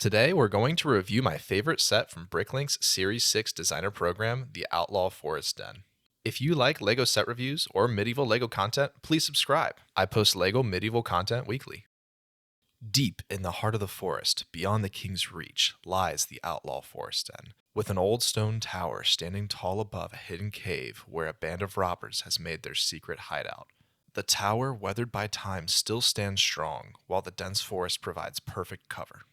Today, we're going to review my favorite set from Bricklink's Series 6 designer program, the Outlaw Forest Den. If you like LEGO set reviews or medieval LEGO content, please subscribe. I post LEGO medieval content weekly. Deep in the heart of the forest, beyond the king's reach, lies the Outlaw Forest Den, with an old stone tower standing tall above a hidden cave where a band of robbers has made their secret hideout. The tower, weathered by time, still stands strong, while the dense forest provides perfect cover.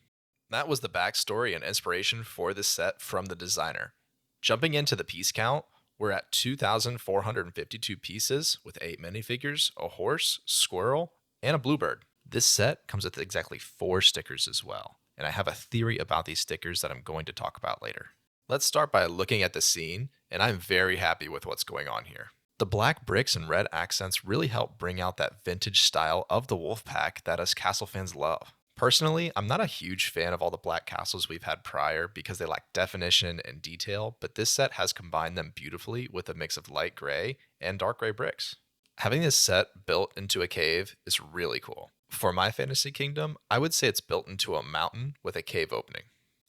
That was the backstory and inspiration for this set from the designer. Jumping into the piece count, we're at 2,452 pieces with 8 minifigures, a horse, squirrel, and a bluebird. This set comes with exactly 4 stickers as well, and I have a theory about these stickers that I'm going to talk about later. Let's start by looking at the scene, and I'm very happy with what's going on here. The black bricks and red accents really help bring out that vintage style of the wolf pack that us castle fans love. Personally, I'm not a huge fan of all the black castles we've had prior because they lack definition and detail, but this set has combined them beautifully with a mix of light gray and dark gray bricks. Having this set built into a cave is really cool. For my fantasy kingdom, I would say it's built into a mountain with a cave opening.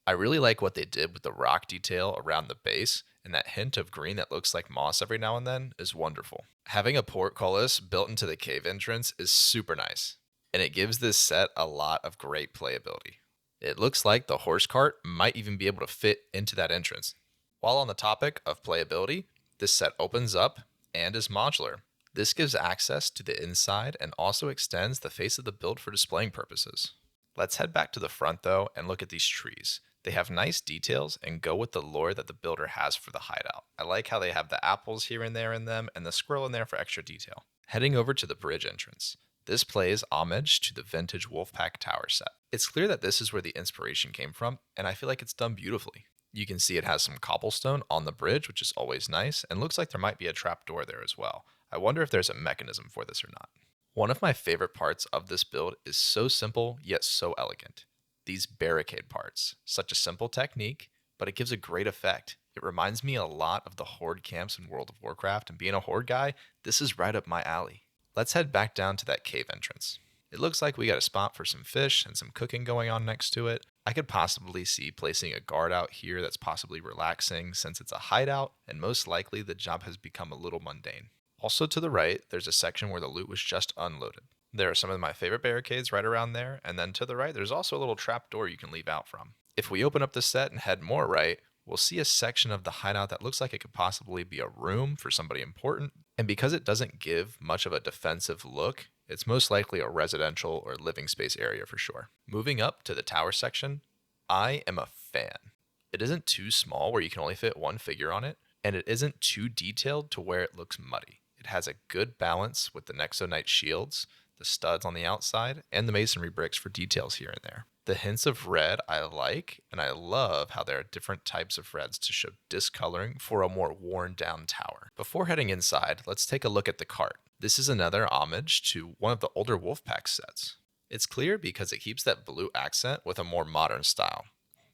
I really like what they did with the rock detail around the base, and that hint of green that looks like moss every now and then is wonderful. Having a portcullis built into the cave entrance is super nice, and it gives this set a lot of great playability. It looks like the horse cart might even be able to fit into that entrance. While on the topic of playability, this set opens up and is modular. This gives access to the inside and also extends the face of the build for displaying purposes. Let's head back to the front though and look at these trees. They have nice details and go with the lore that the builder has for the hideout. I like how they have the apples here and there in them and the squirrel in there for extra detail. Heading over to the bridge entrance. This plays homage to the vintage Wolfpack tower set. It's clear that this is where the inspiration came from, and I feel like it's done beautifully. You can see it has some cobblestone on the bridge, which is always nice, and looks like there might be a trapdoor there as well. I wonder if there's a mechanism for this or not. One of my favorite parts of this build is so simple, yet so elegant. These barricade parts. Such a simple technique, but it gives a great effect. It reminds me a lot of the horde camps in World of Warcraft, and being a horde guy, this is right up my alley. Let's head back down to that cave entrance. It looks like we got a spot for some fish and some cooking going on next to it. I could possibly see placing a guard out here that's possibly relaxing since it's a hideout, and most likely the job has become a little mundane. Also to the right, there's a section where the loot was just unloaded. There are some of my favorite barricades right around there, and then to the right, there's also a little trap door you can leave out from. If we open up the set and head more right, we'll see a section of the hideout that looks like it could possibly be a room for somebody important, and because it doesn't give much of a defensive look, it's most likely a residential or living space area for sure. Moving up to the tower section, I am a fan. It isn't too small where you can only fit one figure on it, and it isn't too detailed to where it looks muddy. It has a good balance with the Nexonite shields, the studs on the outside, and the masonry bricks for details here and there. The hints of red I like, and I love how there are different types of reds to show discoloring for a more worn down tower. Before heading inside, let's take a look at the cart. This is another homage to one of the older Wolfpack sets. It's clear because it keeps that blue accent with a more modern style.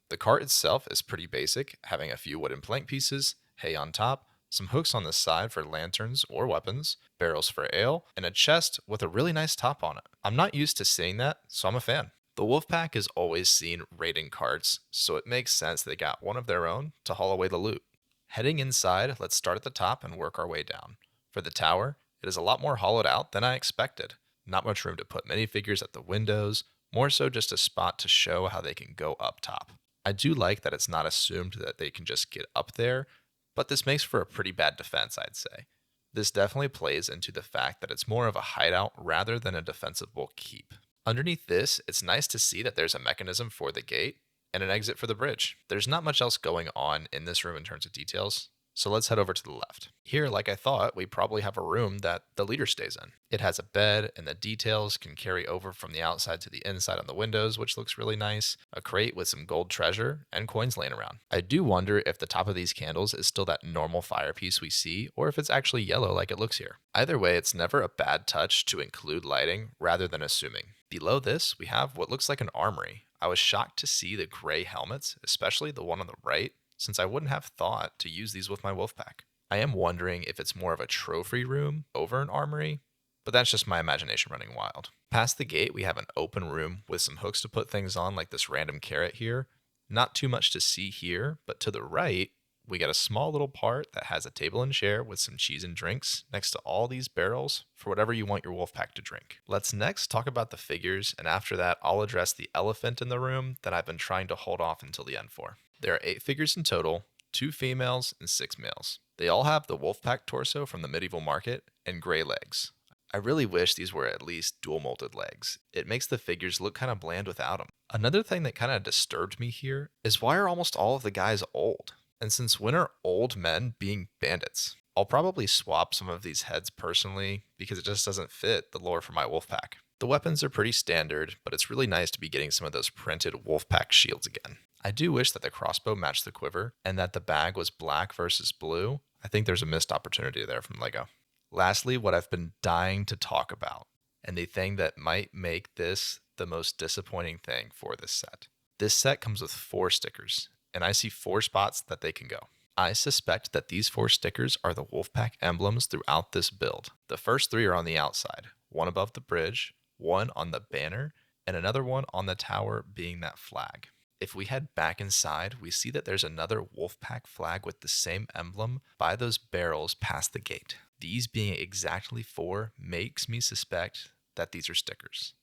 The cart itself is pretty basic, having a few wooden plank pieces, hay on top, some hooks on the side for lanterns or weapons, barrels for ale, and a chest with a really nice top on it. I'm not used to seeing that, so I'm a fan. The Wolfpack is always seen raiding carts, so it makes sense they got one of their own to haul away the loot. Heading inside, let's start at the top and work our way down. For the tower, it is a lot more hollowed out than I expected. Not much room to put minifigures at the windows, more so just a spot to show how they can go up top. I do like that it's not assumed that they can just get up there, but this makes for a pretty bad defense, I'd say. This definitely plays into the fact that it's more of a hideout rather than a defensible keep. Underneath this, it's nice to see that there's a mechanism for the gate and an exit for the bridge. There's not much else going on in this room in terms of details, so let's head over to the left. Here, like I thought, we probably have a room that the leader stays in. It has a bed, and the details can carry over from the outside to the inside on the windows, which looks really nice. A crate with some gold treasure and coins laying around. I do wonder if the top of these candles is still that normal fire piece we see, or if it's actually yellow like it looks here. Either way, it's never a bad touch to include lighting rather than assuming. Below this, we have what looks like an armory. I was shocked to see the gray helmets, especially the one on the right, since I wouldn't have thought to use these with my Wolfpack. I am wondering if it's more of a trophy room over an armory, but that's just my imagination running wild. Past the gate, we have an open room with some hooks to put things on, like this random carrot here. Not too much to see here, but to the right, we got a small little part that has a table and chair with some cheese and drinks next to all these barrels for whatever you want your wolf pack to drink. Let's next talk about the figures, and after that, I'll address the elephant in the room that I've been trying to hold off until the end for. There are 8 figures in total, 2 females and 6 males. They all have the wolf pack torso from the medieval market and gray legs. I really wish these were at least dual molded legs. It makes the figures look kind of bland without them. Another thing that kind of disturbed me here is why are almost all of the guys old? And since when are old men being bandits? I'll probably swap some of these heads personally because it just doesn't fit the lore for my wolf pack. The weapons are pretty standard, but it's really nice to be getting some of those printed wolf pack shields again. I do wish that the crossbow matched the quiver and that the bag was black versus blue. I think there's a missed opportunity there from LEGO. Lastly, what I've been dying to talk about, and the thing that might make this the most disappointing thing for this set. This set comes with 4 stickers, and I see 4 spots that they can go. I suspect that these 4 stickers are the Wolfpack emblems throughout this build. The first 3 are on the outside, 1 above the bridge, 1 on the banner, and another one on the tower being that flag. If we head back inside, we see that there's another Wolfpack flag with the same emblem by those barrels past the gate. These being exactly 4 makes me suspect that these are stickers.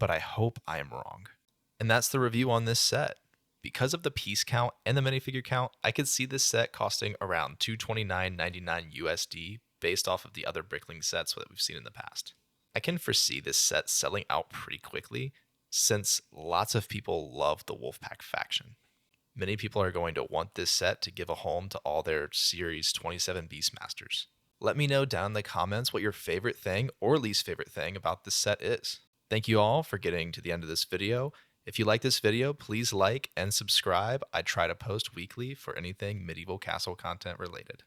But I hope I am wrong. And that's the review on this set. Because of the piece count and the minifigure count, I could see this set costing around $229.99 USD based off of the other Bricklink sets that we've seen in the past. I can foresee this set selling out pretty quickly since lots of people love the Wolfpack faction. Many people are going to want this set to give a home to all their Series 27 Beastmasters. Let me know down in the comments what your favorite thing or least favorite thing about this set is. Thank you all for getting to the end of this video. If you like this video, please like and subscribe. I try to post weekly for anything medieval castle content related.